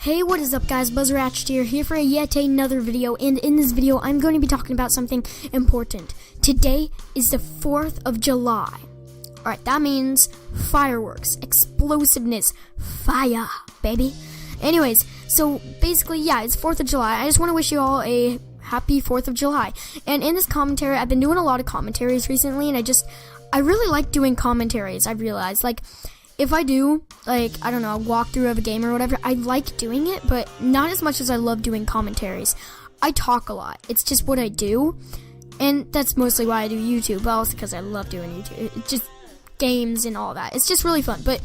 Hey, what is up guys, BuzzRatched here for yet another video, and in this video I'm going to be talking about something important. Today is the 4th of July. Alright, that means fireworks, explosiveness, fire, baby. Anyways, so basically, yeah, it's 4th of July. I just want to wish you all a happy 4th of July. And in this commentary, I've been doing a lot of commentaries recently, and I really like doing commentaries, I've realized. Like, if I do, like, I don't know, a walkthrough of a game or whatever, I like doing it, but not as much as I love doing commentaries. I talk a lot. It's just what I do, and that's mostly why I do YouTube, but also because I love doing YouTube. It's just games and all that. It's just really fun, but,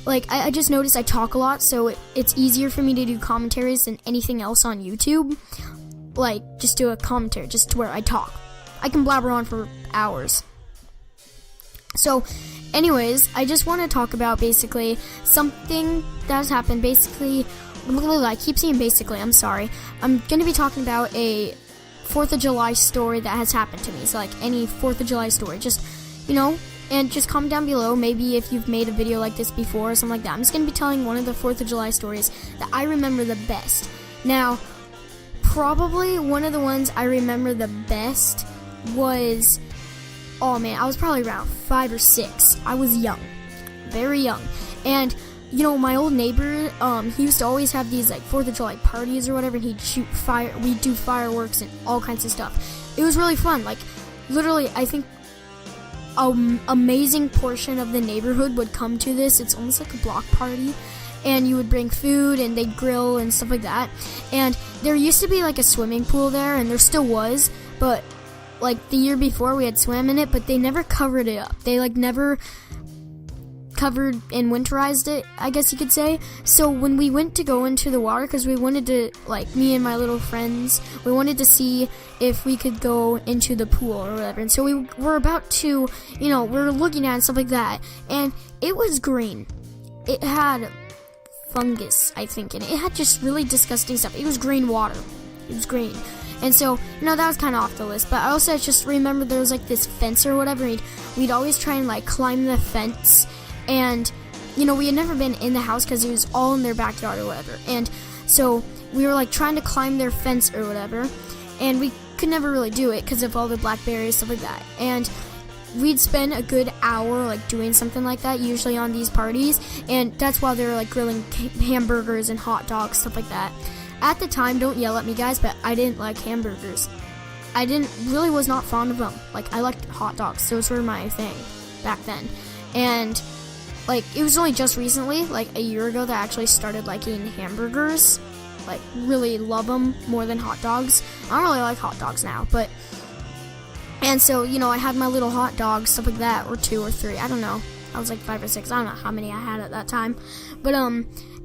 like, I just noticed I talk a lot, so it's easier for me to do commentaries than anything else on YouTube. Like, just do a commentary, just where I talk. I can blabber on for hours. So, anyways, I just want to talk about basically something that has happened. Basically, I keep saying basically, I'm sorry. I'm going to be talking about a 4th of July story that has happened to me. So, like, any 4th of July story, just, you know, and just comment down below, maybe if you've made a video like this before or something like that. I'm just going to be telling one of the 4th of July stories that I remember the best. Now, probably one of the ones I remember the best was... oh man, I was probably around 5 or 6. I was young, very young. And, you know, my old neighbor, he used to always have these, like, 4th of July parties or whatever, and he'd shoot we'd do fireworks and all kinds of stuff. It was really fun. Like, literally, I think an amazing portion of the neighborhood would come to this. It's almost like a block party. And you would bring food, and they'd grill and stuff like that. And there used to be, like, a swimming pool there, and there still was, but... like, the year before, we had swam in it, but they never covered it up. They, like, never covered and winterized it, I guess you could say. So when we went to go into the water, because we wanted to, like, me and my little friends, we wanted to see if we could go into the pool or whatever. And so we were about to, you know, we were looking at it and stuff like that. And it was green. It had fungus, I think, in it. It had just really disgusting stuff. It was green water. It was green. And so, you know, that was kind of off the list. But I also just remember there was, like, this fence or whatever. We'd always try and, like, climb the fence. And, you know, we had never been in the house because it was all in their backyard or whatever. And so we were, like, trying to climb their fence or whatever. And we could never really do it because of all the blackberries, stuff like that. And we'd spend a good hour, like, doing something like that, usually on these parties. And that's while they were, like, grilling hamburgers and hot dogs, stuff like that. At the time, don't yell at me guys, but I didn't like hamburgers. Really was not fond of them. Like, I liked hot dogs. Those were my thing back then. And, like, it was only just recently, like a year ago, that I actually started liking hamburgers. Like, really love them more than hot dogs. I don't really like hot dogs now, but... and so, you know, I had my little hot dogs, stuff like that, or 2 or 3, I don't know. I was like 5 or 6, I don't know how many I had at that time. But,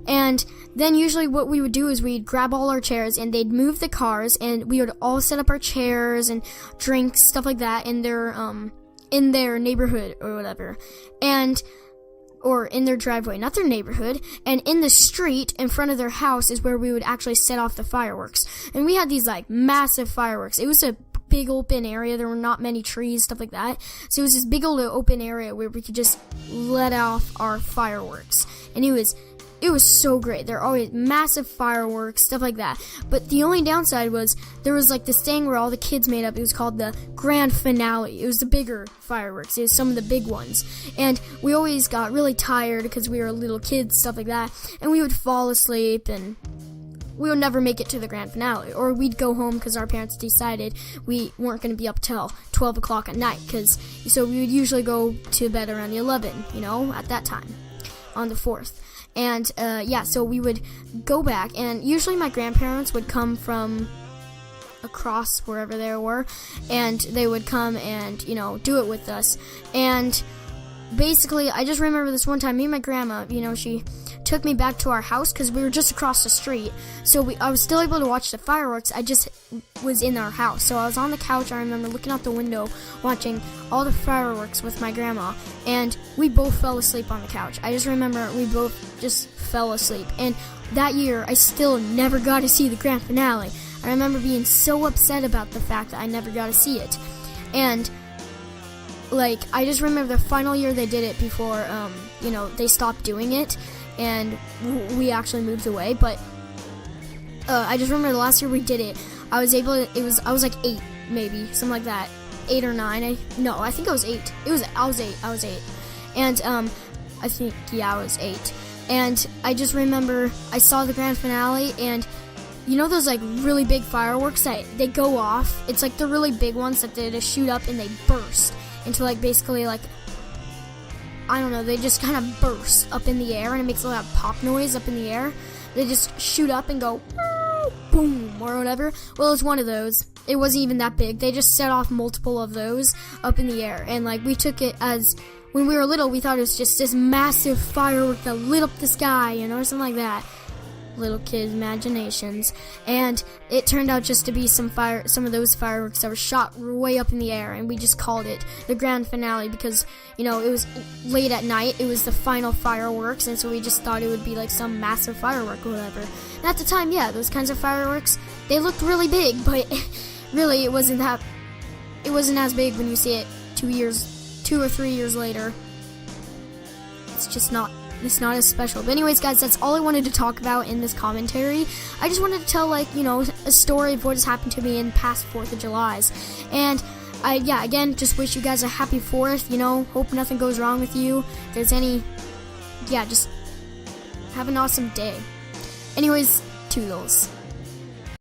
and then usually what we would do is we'd grab all our chairs and they'd move the cars and we would all set up our chairs and drinks, stuff like that in their neighborhood or whatever. And, or in their driveway, not their neighborhood. And in the street in front of their house is where we would actually set off the fireworks. And we had these, like, massive fireworks. It was a big open area. There were not many trees, stuff like that. So it was this big old open area where we could just let off our fireworks. And it was so great. There are always massive fireworks, stuff like that. But the only downside was there was, like, this thing where all the kids made up. It was called the grand finale. It was the bigger fireworks. It was some of the big ones. And we always got really tired because we were little kids, stuff like that. And we would fall asleep and we would never make it to the grand finale. Or we'd go home because our parents decided we weren't going to be up till 12 o'clock at night. So we would usually go to bed around the 11, you know, at that time on the 4th. And, yeah, so we would go back, and usually my grandparents would come from across wherever they were, and they would come and, you know, do it with us. And basically, I just remember this one time, me and my grandma, you know, she took me back to our house because we were just across the street. So I was still able to watch the fireworks. I just was in our house. So I was on the couch. I remember looking out the window, watching all the fireworks with my grandma. And we both fell asleep on the couch. I just remember we both just fell asleep. And that year, I still never got to see the grand finale. I remember being so upset about the fact that I never got to see it. And, like, I just remember the final year they did it before, you know, they stopped doing it. And we actually moved away, but I just remember the last year we did it, I was like 8, maybe, something like that. 8 or 9. I think I was 8. I was 8. And I think, yeah, I was 8. And I just remember I saw the grand finale, and you know those like really big fireworks that they go off? It's like the really big ones that they just shoot up and they burst into like basically like, I don't know, they just kind of burst up in the air and it makes a lot of pop noise up in the air. They just shoot up and go boom or whatever. Well, it's one of those. It wasn't even that big. They just set off multiple of those up in the air, and like we took it as, when we were little, we thought it was just this massive firework that lit up the sky, you know, or something like that. Little kids' imaginations. And it turned out just to be some of those fireworks that were shot way up in the air, and we just called it the grand finale because, you know, it was late at night, it was the final fireworks, and so we just thought it would be like some massive firework or whatever. And at the time, yeah, those kinds of fireworks, they looked really big, but really it wasn't as big when you see it 2 or 3 years later. It's not as special. But anyways, guys, that's all I wanted to talk about in this commentary. I just wanted to tell, like, you know, a story of what has happened to me in past 4th of Julys. And again, just wish you guys a happy 4th, you know, hope nothing goes wrong with you. If there's just have an awesome day. Anyways, toodles.